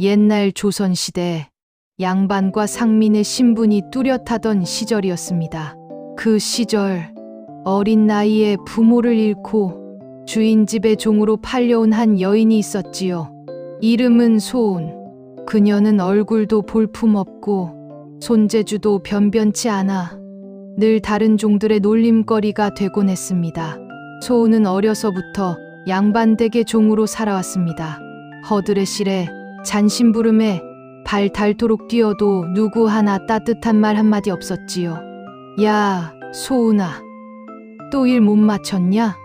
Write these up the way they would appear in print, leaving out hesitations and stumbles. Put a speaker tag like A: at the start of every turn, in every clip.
A: 옛날 조선시대 양반과 상민의 신분이 뚜렷하던 시절이었습니다. 그 시절 어린 나이에 부모를 잃고 주인 집의 종으로 팔려온 한 여인이 있었지요. 이름은 소운. 그녀는 얼굴도 볼품없고 손재주도 변변치 않아 늘 다른 종들의 놀림거리가 되곤 했습니다. 소운은 어려서부터 양반댁의 종으로 살아왔습니다. 허들의 실에 잔심부름에 발 닳도록 뛰어도 누구 하나 따뜻한 말 한마디 없었지요. 야, 소운아, 또 일 못 마쳤냐?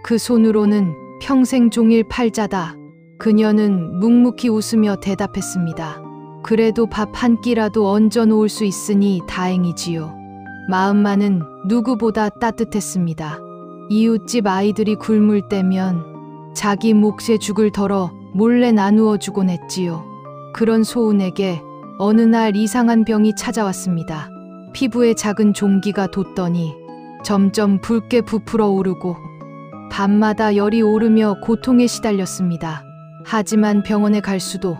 A: 그 손으로는 평생 종일 팔자다. 그녀는 묵묵히 웃으며 대답했습니다. 그래도 밥 한 끼라도 얹어 놓을 수 있으니 다행이지요. 마음만은 누구보다 따뜻했습니다. 이웃집 아이들이 굶을 때면 자기 몫의 죽을 덜어 몰래 나누어 주곤 했지요. 그런 소운에게 어느 날 이상한 병이 찾아왔습니다. 피부에 작은 종기가 돋더니 점점 붉게 부풀어 오르고 밤마다 열이 오르며 고통에 시달렸습니다. 하지만 병원에 갈 수도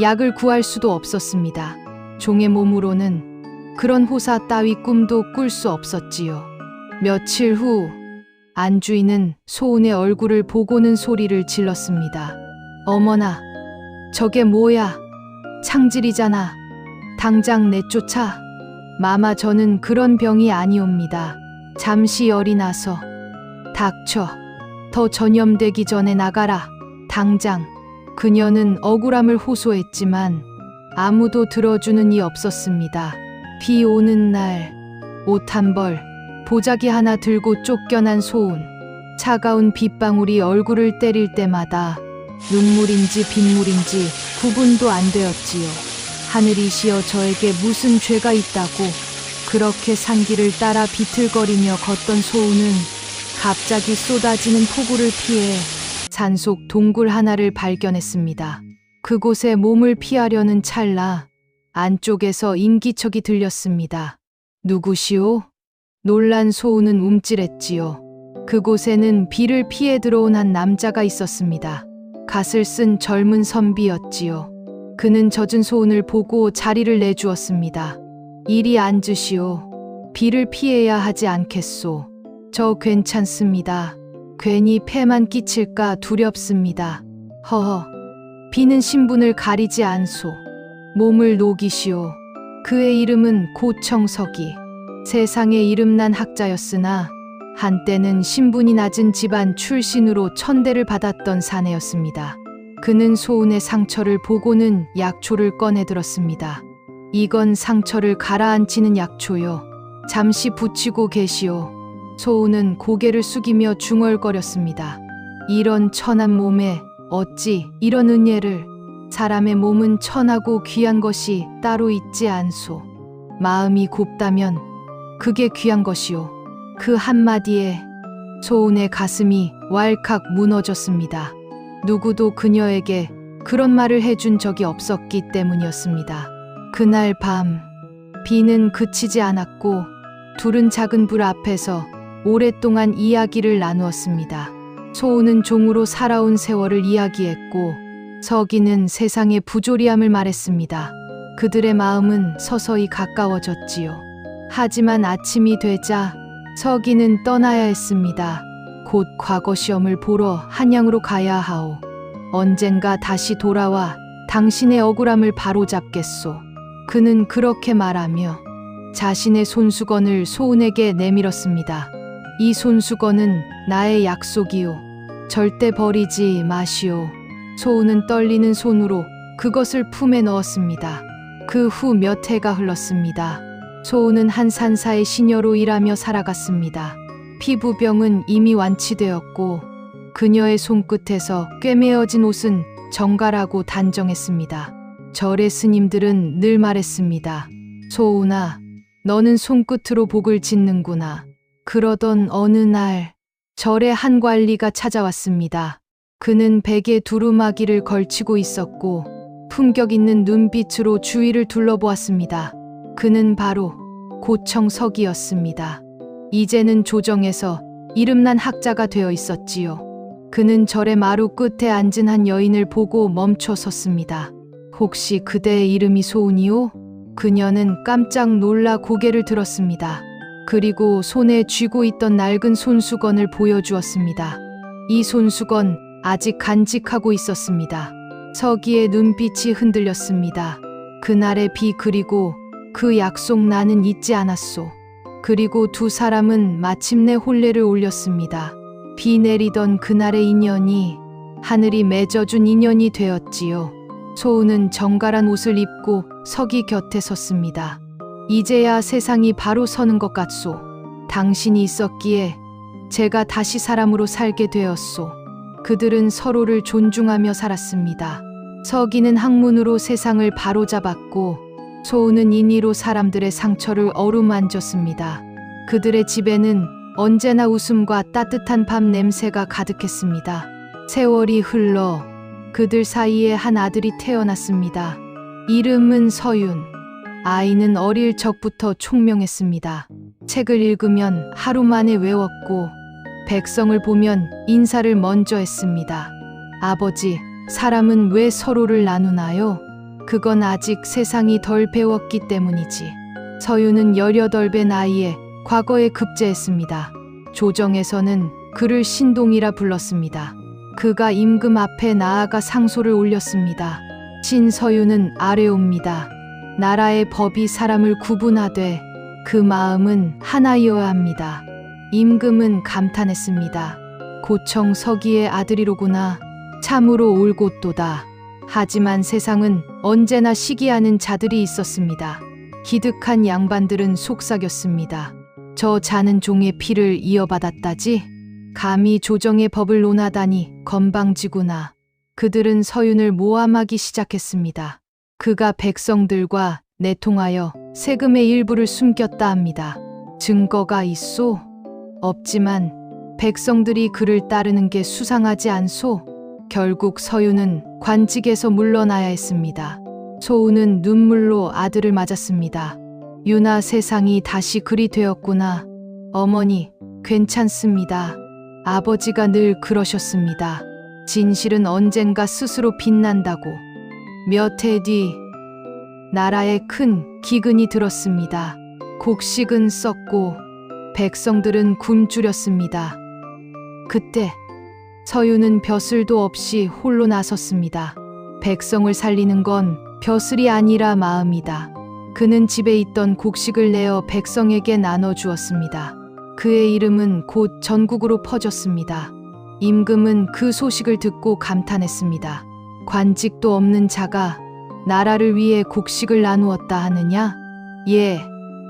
A: 약을 구할 수도 없었습니다. 종의 몸으로는 그런 호사 따위 꿈도 꿀 수 없었지요. 며칠 후 안주인은 소운의 얼굴을 보고는 소리를 질렀습니다. 어머나, 저게 뭐야? 창질이잖아. 당장 내쫓아. 마마, 저는 그런 병이 아니옵니다. 잠시 열이 나서. 닥쳐. 더 전염되기 전에 나가라. 당장. 그녀는 억울함을 호소했지만 아무도 들어주는 이 없었습니다. 비 오는 날 옷 한 벌, 보자기 하나 들고 쫓겨난 소운. 차가운 빗방울이 얼굴을 때릴 때마다 눈물인지 빗물인지 구분도 안 되었지요. 하늘이시여, 저에게 무슨 죄가 있다고. 그렇게 산길을 따라 비틀거리며 걷던 소운은 갑자기 쏟아지는 폭우를 피해 산속 동굴 하나를 발견했습니다. 그곳에 몸을 피하려는 찰나 안쪽에서 인기척이 들렸습니다. 누구시오? 놀란 소운은 움찔했지요. 그곳에는 비를 피해 들어온 한 남자가 있었습니다. 갓을 쓴 젊은 선비였지요. 그는 젖은 소운을 보고 자리를 내주었습니다. 이리 앉으시오. 비를 피해야 하지 않겠소. 저 괜찮습니다. 괜히 폐만 끼칠까 두렵습니다. 허허, 비는 신분을 가리지 않소. 몸을 녹이시오. 그의 이름은 고청석이. 세상에 이름난 학자였으나 한때는 신분이 낮은 집안 출신으로 천대를 받았던 사내였습니다. 그는 소운의 상처를 보고는 약초를 꺼내들었습니다. 이건 상처를 가라앉히는 약초요. 잠시 붙이고 계시오. 소운은 고개를 숙이며 중얼거렸습니다. 이런 천한 몸에 어찌 이런 은혜를. 사람의 몸은 천하고 귀한 것이 따로 있지 않소. 마음이 곱다면 그게 귀한 것이오. 그 한마디에 소운의 가슴이 왈칵 무너졌습니다. 누구도 그녀에게 그런 말을 해준 적이 없었기 때문이었습니다. 그날 밤 비는 그치지 않았고 둘은 작은 불 앞에서 오랫동안 이야기를 나누었습니다. 소운은 종으로 살아온 세월을 이야기했고 석이는 세상의 부조리함을 말했습니다. 그들의 마음은 서서히 가까워졌지요. 하지만 아침이 되자 석이는 떠나야 했습니다. 곧 과거 시험을 보러 한양으로 가야 하오. 언젠가 다시 돌아와 당신의 억울함을 바로잡겠소. 그는 그렇게 말하며 자신의 손수건을 소운에게 내밀었습니다. 이 손수건은 나의 약속이오. 절대 버리지 마시오. 소운은 떨리는 손으로 그것을 품에 넣었습니다. 그 후 몇 해가 흘렀습니다. 소운은 한 산사의 시녀로 일하며 살아갔습니다. 피부병은 이미 완치되었고 그녀의 손끝에서 꿰매어진 옷은 정갈하고 단정했습니다. 절의 스님들은 늘 말했습니다. 소운아, 너는 손끝으로 복을 짓는구나. 그러던 어느 날 절에 한 관리가 찾아왔습니다. 그는 베개 두루마기를 걸치고 있었고 품격 있는 눈빛으로 주위를 둘러보았습니다. 그는 바로 고청석이었습니다. 이제는 조정에서 이름난 학자가 되어 있었지요. 그는 절의 마루 끝에 앉은 한 여인을 보고 멈춰 섰습니다. 혹시 그대의 이름이 소은이요? 그녀는 깜짝 놀라 고개를 들었습니다. 그리고 손에 쥐고 있던 낡은 손수건을 보여주었습니다. 이 손수건 아직 간직하고 있었습니다. 서기의 눈빛이 흔들렸습니다. 그날의 비 그리고 그 약속 나는 잊지 않았소. 그리고 두 사람은 마침내 혼례를 올렸습니다. 비 내리던 그날의 인연이 하늘이 맺어준 인연이 되었지요. 소은은 정갈한 옷을 입고 서기 곁에 섰습니다. 이제야 세상이 바로 서는 것 같소. 당신이 있었기에 제가 다시 사람으로 살게 되었소. 그들은 서로를 존중하며 살았습니다. 서기는 학문으로 세상을 바로잡았고 소은은 인의로 사람들의 상처를 어루만졌습니다. 그들의 집에는 언제나 웃음과 따뜻한 밤 냄새가 가득했습니다. 세월이 흘러 그들 사이에 한 아들이 태어났습니다. 이름은 서윤. 아이는 어릴 적부터 총명했습니다. 책을 읽으면 하루 만에 외웠고 백성을 보면 인사를 먼저 했습니다. 아버지, 사람은 왜 서로를 나누나요? 그건 아직 세상이 덜 배웠기 때문이지. 서윤은 18배 나이에 과거에 급제했습니다. 조정에서는 그를 신동이라 불렀습니다. 그가 임금 앞에 나아가 상소를 올렸습니다. 신서윤은 아뢰옵니다. 나라의 법이 사람을 구분하되 그 마음은 하나이어야 합니다. 임금은 감탄했습니다. 고청 서기의 아들이로구나. 참으로 옳고또다. 하지만 세상은 언제나 시기하는 자들이 있었습니다. 기득한 양반들은 속삭였습니다. 저 자는 종의 피를 이어받았다지? 감히 조정의 법을 논하다니 건방지구나. 그들은 서윤을 모함하기 시작했습니다. 그가 백성들과 내통하여 세금의 일부를 숨겼다 합니다. 증거가 있소? 없지만 백성들이 그를 따르는 게 수상하지 않소? 결국 서윤은 관직에서 물러나야 했습니다. 소은은 눈물로 아들을 맞았습니다. 유나, 세상이 다시 그리 되었구나. 어머니, 괜찮습니다. 아버지가 늘 그러셨습니다. 진실은 언젠가 스스로 빛난다고. 몇 해 뒤 나라에 큰 기근이 들었습니다. 곡식은 썩고 백성들은 굶주렸습니다. 그때 서윤은 벼슬도 없이 홀로 나섰습니다. 백성을 살리는 건 벼슬이 아니라 마음이다. 그는 집에 있던 곡식을 내어 백성에게 나눠주었습니다. 그의 이름은 곧 전국으로 퍼졌습니다. 임금은 그 소식을 듣고 감탄했습니다. 관직도 없는 자가 나라를 위해 곡식을 나누었다 하느냐? 예,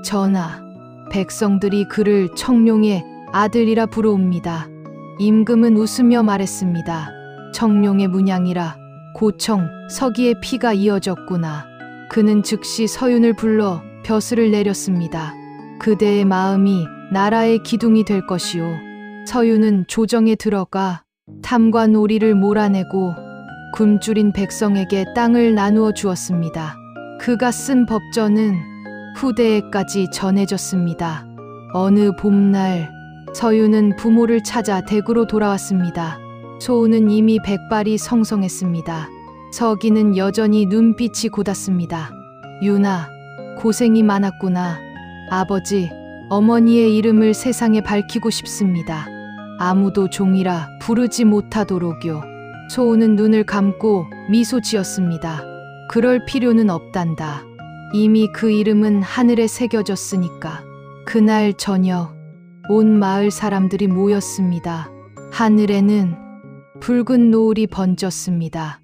A: 전하. 백성들이 그를 청룡의 아들이라 부르옵니다. 임금은 웃으며 말했습니다. 청룡의 문양이라 고청 서기의 피가 이어졌구나. 그는 즉시 서윤을 불러 벼슬을 내렸습니다. 그대의 마음이 나라의 기둥이 될 것이오. 서윤은 조정에 들어가 탐과 놀이를 몰아내고 굶주린 백성에게 땅을 나누어 주었습니다. 그가 쓴 법전은 후대에까지 전해졌습니다. 어느 봄날 서윤은 부모를 찾아 대구로 돌아왔습니다. 소은은 이미 백발이 성성했습니다. 서기는 여전히 눈빛이 고닫습니다. 유나, 고생이 많았구나. 아버지, 어머니의 이름을 세상에 밝히고 싶습니다. 아무도 종이라 부르지 못하도록요. 소은은 눈을 감고 미소 지었습니다. 그럴 필요는 없단다. 이미 그 이름은 하늘에 새겨졌으니까. 그날 저녁 온 마을 사람들이 모였습니다. 하늘에는 붉은 노을이 번졌습니다.